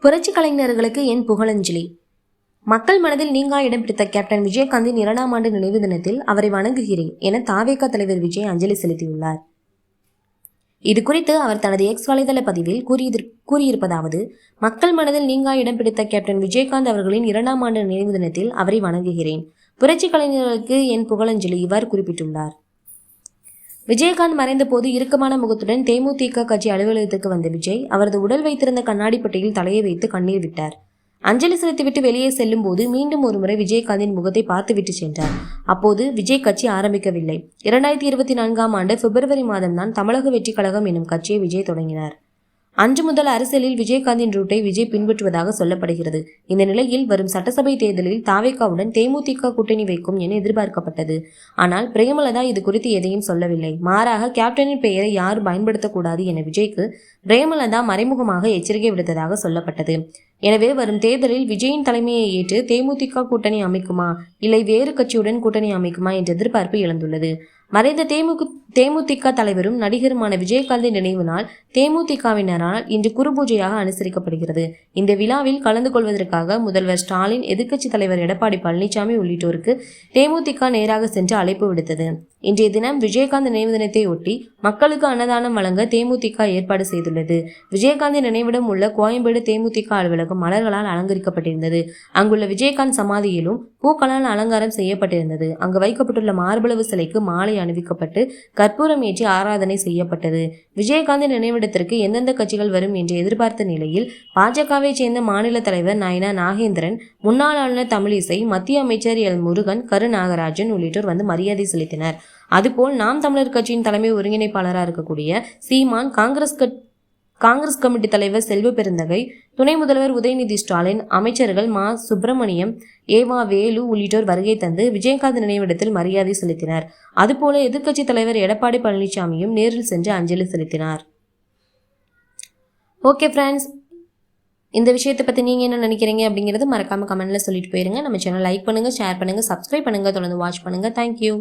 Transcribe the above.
புரட்சி கலைஞர்களுக்கு என் புகழஞ்சலி. மக்கள் மனதில் நீங்கா இடம் பிடித்த கேப்டன் விஜயகாந்தின் 2ஆம் ஆண்டு நினைவு தினத்தில் அவரை வணங்குகிறேன் என தாவேகா தலைவர் விஜய் அஞ்சலி செலுத்தியுள்ளார். இது குறித்து அவர் தனது எக்ஸ் வலைதள பதிவில் கூறியிருப்பதாவது: மக்கள் மனதில் நீங்கா இடம் பிடித்த கேப்டன் விஜயகாந்த் அவர்களின் 2ஆம் ஆண்டு நினைவு தினத்தில் அவரை வணங்குகிறேன். புரட்சி கலைஞர்களுக்கு என் புகழஞ்சலி. இவ்வாறு குறிப்பிட்டுள்ளார். விஜயகாந்த் மறைந்த போது இறுக்கமான முகத்துடன் தேமுதிக கட்சி அலுவலகத்துக்கு வந்த விஜய் அவரது உடல் வைத்திருந்த கண்ணாடி பெட்டியில் தலையை வைத்து கண்ணீர் விட்டார். அஞ்சலி செலுத்திவிட்டு வெளியே செல்லும் போது மீண்டும் ஒருமுறை விஜயகாந்தின் முகத்தை பார்த்துவிட்டு சென்றார். அப்போது விஜய் கட்சி ஆரம்பிக்கவில்லை. 2024ஆம் ஆண்டு பிப்ரவரி மாதம்தான் தமிழக வெற்றி கழகம் எனும் கட்சியை விஜய் தொடங்கினார். அன்று முதல் அரசியலில் விஜயகாந்தின் ரூட்டை விஜய் பின்பற்றுவதாக சொல்லப்படுகிறது. இந்த நிலையில் வரும் சட்டசபை தேர்தலில் தாவேகாவுடன் தேமுதிக கூட்டணி வைக்கும் என எதிர்பார்க்கப்பட்டது. ஆனால் பிரேமலதா இது குறித்து எதையும் சொல்லவில்லை. மாறாக கேப்டனின் பெயரை யாரும் பயன்படுத்தக்கூடாது என விஜய்க்கு பிரேமலதா மறைமுகமாக எச்சரிக்கை விடுத்ததாக சொல்லப்பட்டது. எனவே வரும் தேர்தலில் விஜயின் தலைமையை ஏற்று தேமுதிக கூட்டணி அமைக்குமா இல்லை வேறு கட்சியுடன் கூட்டணி அமைக்குமா என்ற எதிர்பார்ப்பு எழுந்துள்ளது. மறைந்த தேமுதிக தலைவரும் நடிகருமான விஜயகாந்தின் நினைவு நாள் தேமுதிகவினரால் இன்று குருபூஜையாக அனுசரிக்கப்படுகிறது. இந்த விழாவில் கலந்து கொள்வதற்காக முதல்வர் ஸ்டாலின், எதிர்க்கட்சித் தலைவர் எடப்பாடி பழனிசாமி உள்ளிட்டோருக்கு தேமுதிக நேராக சென்று அழைப்பு விடுத்தது. இன்றைய தினம் விஜயகாந்த் நினைவு தினத்தை ஒட்டி மக்களுக்கு அன்னதானம் வழங்க தேமுதிக ஏற்பாடு செய்துள்ளது. விஜயகாந்த் நினைவிடம் உள்ள கோயம்பேடு தேமுதிக அலுவலகம் மலர்களால் அலங்கரிக்கப்பட்டிருந்தது. அங்குள்ள விஜயகாந்த் சமாதியிலும் பூக்களால் அலங்காரம் செய்யப்பட்டிருந்தது. அங்கு வைக்கப்பட்டுள்ள மார்பளவு சிலைக்கு மாலை அணிவிக்கப்பட்டு கற்பூரம் ஏற்றி ஆராதனை செய்யப்பட்டது. விஜயகாந்த் நினைவிடத்திற்கு எந்தெந்த கட்சிகள் வரும் என்று எதிர்பார்த்த நிலையில் பாஜகவை சேர்ந்த மாநில தலைவர் நயனா நாகேந்திரன், முன்னாள் ஆளுநர் தமிழிசை, மத்திய அமைச்சர் எல் முருகன், கரு நாகராஜன் உள்ளிட்டோர் வந்து மரியாதை செலுத்தினர். அதுபோல் நாம் தமிழர் கட்சியின் தலைமை ஒருங்கிணைப்பாளராக இருக்கக்கூடிய சீமான், காங்கிரஸ் கமிட்டி தலைவர் செல்வ பெருந்தகை, துணை முதல்வர் உதயநிதி ஸ்டாலின், அமைச்சர்கள் மா சுப்பிரமணியம், ஏவா வேலு உள்ளிட்டோர் வருகை தந்து விஜயகாந்த் நினைவிடத்தில் மரியாதை செலுத்தினர். அதுபோல எதிர்க்கட்சி தலைவர் எடப்பாடி பழனிசாமியும் நேரில் சென்று அஞ்சலி செலுத்தினார். ஓகே ஃப்ரெண்ட்ஸ், இந்த விஷயத்தை பற்றி நீங்கள் என்ன நினைக்கிறீங்க அப்படிங்கிறது மறக்காமல் கமெண்ட்டில் சொல்லிட்டு போயிருங்க. நம்ம சேனல் லைக் பண்ணுங்கள், ஷேர் பண்ணுங்கள், சப்ஸ்கிரைப் பண்ணுங்கள், தொடர்ந்து வாட்ச் பண்ணுங்கள். தேங்க்யூ.